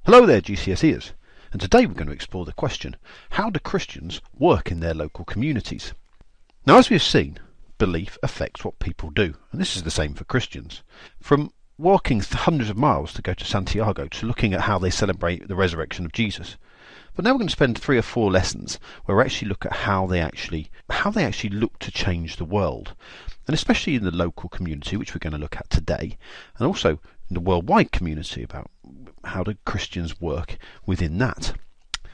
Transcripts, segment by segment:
Hello there, GCSEers, and today we're going to explore the question, how do Christians work in their local communities? Now, as we have seen, belief affects what people do, and this is the same for Christians. From walking hundreds of miles to go to Santiago to looking at how they celebrate the resurrection of Jesus. But now we're going to spend 3 or 4 lessons where we actually look at how they actually look to change the world, and especially in the local community, which we're going to look at today, and also in the worldwide community about how do Christians work within that.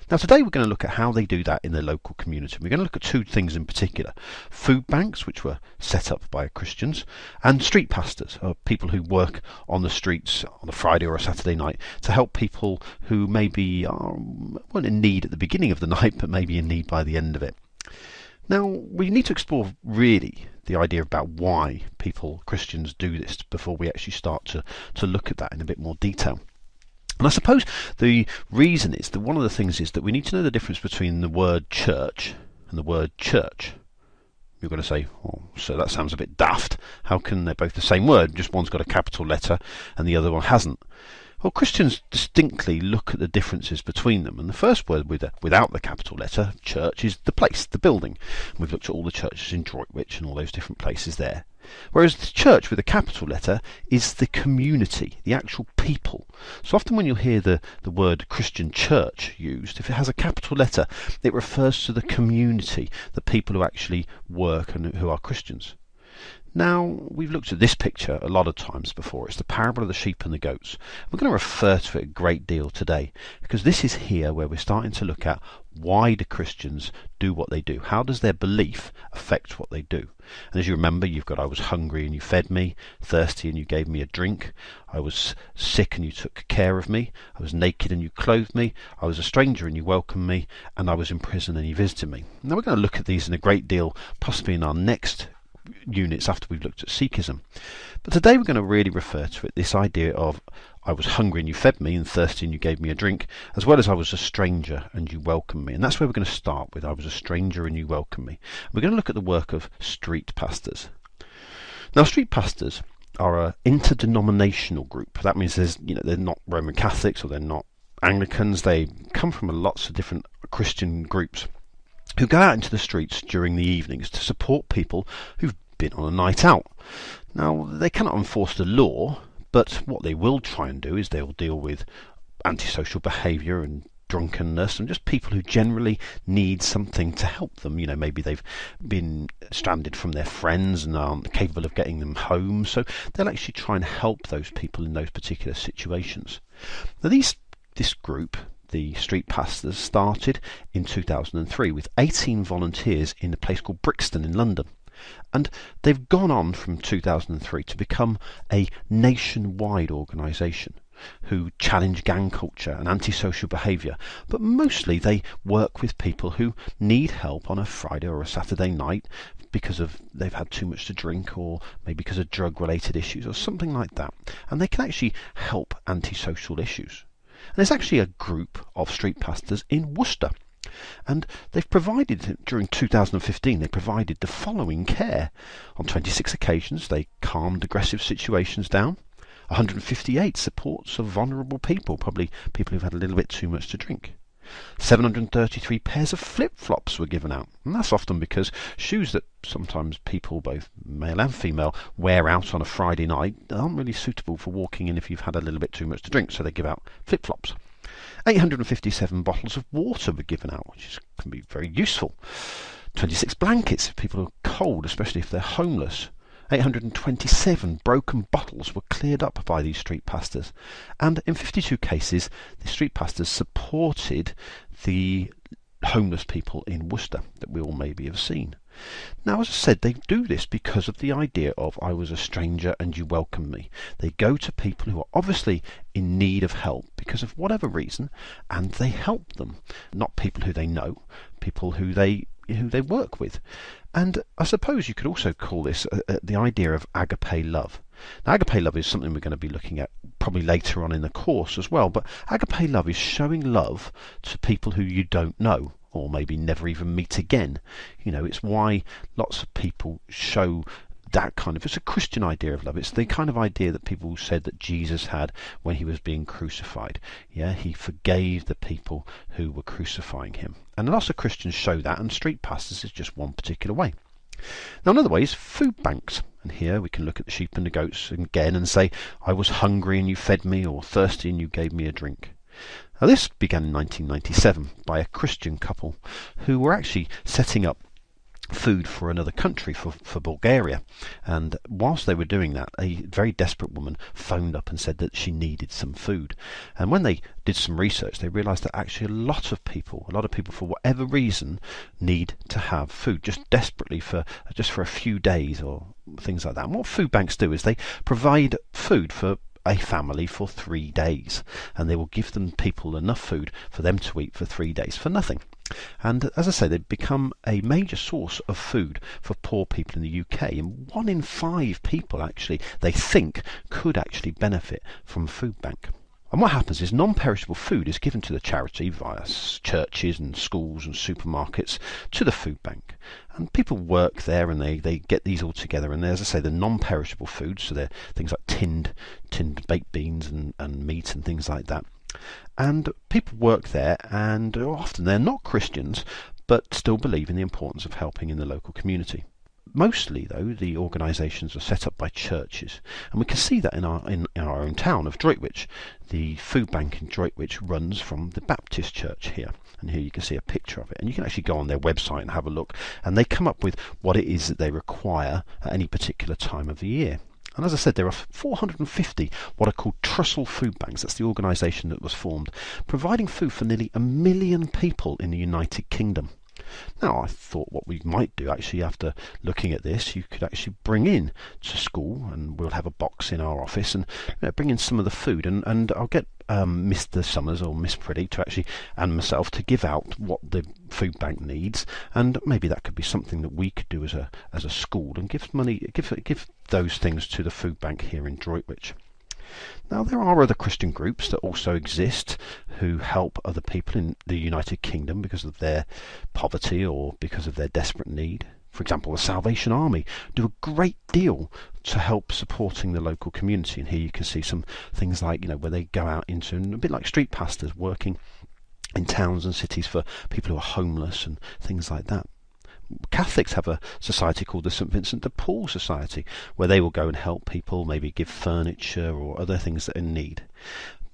Now today we're going to look at how they do that in their local community. We're going to look at 2 things in particular: food banks, which were set up by Christians, and street pastors, or people who work on the streets on a Friday or a Saturday night to help people who maybe weren't in need at the beginning of the night but maybe in need by the end of it. Now we need to explore really the idea about why Christians do this before we actually start to look at that in a bit more detail. And I suppose the reason is that one of the things is that we need to know the difference between the word church and the word church. You're going to say, oh, so that sounds a bit daft. How can they're both the same word? Just one's got a capital letter and the other one hasn't. Well, Christians distinctly look at the differences between them. And the first word without the capital letter, church, is the place, the building. And we've looked at all the churches in Droitwich and all those different places there. Whereas the church with a capital letter is the community, the actual people. So often when you hear the word Christian church used, if it has a capital letter, it refers to the community, the people who actually work and who are Christians. Now, we've looked at this picture a lot of times before. It's the parable of the sheep and the goats. We're going to refer to it a great deal today because this is here where we're starting to look at why do Christians do what they do? How does their belief affect what they do? And as you remember, you've got I was hungry and you fed me, thirsty and you gave me a drink, I was sick and you took care of me, I was naked and you clothed me, I was a stranger and you welcomed me, and I was in prison and you visited me. Now we're going to look at these in a great deal, possibly in our next units after we've looked at Sikhism. But today we're going to really refer to it, this idea of I was hungry and you fed me, and thirsty and you gave me a drink, as well as I was a stranger and you welcomed me. And that's where we're going to start with, I was a stranger and you welcomed me. We're going to look at the work of street pastors. Now street pastors are an interdenominational group. That means they're not Roman Catholics or they're not Anglicans. They come from lots of different Christian groups who go out into the streets during the evenings to support people who've been on a night out. Now, they cannot enforce the law, but what they will try and do is they will deal with antisocial behaviour and drunkenness and just people who generally need something to help them. You know, maybe they've been stranded from their friends and aren't capable of getting them home, so they'll actually try and help those people in those particular situations. Now, this group, the street pastors, started in 2003 with 18 volunteers in a place called Brixton in London. And they've gone on from 2003 to become a nationwide organisation who challenge gang culture and antisocial behaviour. But mostly they work with people who need help on a Friday or a Saturday night because they've had too much to drink, or maybe because of drug-related issues or something like that. And they can actually help antisocial issues. And there's actually a group of street pastors in Worcester, and they've provided, during 2015, they provided the following care. On 26 occasions they calmed aggressive situations down, 158 supports of vulnerable people, probably people who've had a little bit too much to drink. 733 pairs of flip-flops were given out, and that's often because shoes that sometimes people, both male and female, wear out on a Friday night aren't really suitable for walking in if you've had a little bit too much to drink, so they give out flip-flops. 857 bottles of water were given out, which can be very useful. 26 blankets if people are cold, especially if they're homeless. 827 broken bottles were cleared up by these street pastors, and in 52 cases the street pastors supported the homeless people in Worcester that we all maybe have seen. Now, as I said, they do this because of the idea of I was a stranger and you welcomed me. They go to people who are obviously in need of help because of whatever reason, and they help them, not people who they know, people who they work with. And I suppose you could also call this the idea of agape love. Now, agape love is something we're going to be looking at probably later on in the course as well, but agape love is showing love to people who you don't know, or maybe never even meet again. You know, it's why lots of people show that kind of, it's a Christian idea of love. It's the kind of idea that people said that Jesus had when he was being crucified. Yeah, he forgave the people who were crucifying him. And lots of Christians show that, and Street Pastors is just one particular way. Now, another way is food banks. And here we can look at the sheep and the goats again and say, I was hungry and you fed me, or thirsty and you gave me a drink. Now, this began in 1997 by a Christian couple who were actually setting up food for another country, for Bulgaria. And whilst they were doing that, a very desperate woman phoned up and said that she needed some food. And when they did some research, they realised that actually a lot of people for whatever reason need to have food just desperately for a few days or things like that. And what food banks do is they provide food for a family for 3 days, and they will give them people enough food for them to eat for 3 days for nothing. And as I say, they've become a major source of food for poor people in the UK, and 1 in 5 people actually, they think, could actually benefit from a food bank. And what happens is non-perishable food is given to the charity via churches and schools and supermarkets to the food bank. And people work there and they get these all together. And as I say, the non-perishable foods, so they're things like tinned baked beans and meat and things like that. And people work there, and often they're not Christians, but still believe in the importance of helping in the local community. Mostly, though, the organisations are set up by churches, and we can see that in our own town of Droitwich. The food bank in Droitwich runs from the Baptist church here, and here you can see a picture of it, and you can actually go on their website and have a look, and they come up with what it is that they require at any particular time of the year. And as I said, there are 450 what are called Trussell Food Banks. That's the organisation that was formed, providing food for nearly 1 million people in the United Kingdom. Now, I thought what we might do, actually, after looking at this, you could actually bring in to school, and we'll have a box in our office, and bring in some of the food, and I'll get Mr. Summers or Miss Pretty to actually, and myself, to give out what the food bank needs, and maybe that could be something that we could do as a school, and give those things to the food bank here in Droitwich. Now, there are other Christian groups that also exist who help other people in the United Kingdom because of their poverty or because of their desperate need. For example, the Salvation Army do a great deal to help supporting the local community. And here you can see some things like, where they go out into, and a bit like street pastors, working in towns and cities for people who are homeless and things like that. Catholics have a society called the St. Vincent de Paul Society, where they will go and help people, maybe give furniture or other things that are in need.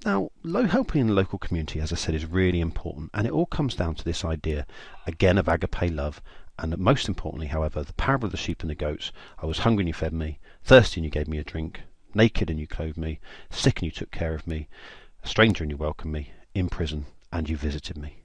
Now, helping in the local community, as I said, is really important, and it all comes down to this idea, again, of agape love, and most importantly, however, the parable of the sheep and the goats. I was hungry and you fed me, thirsty and you gave me a drink, naked and you clothed me, sick and you took care of me, a stranger and you welcomed me, in prison and you visited me.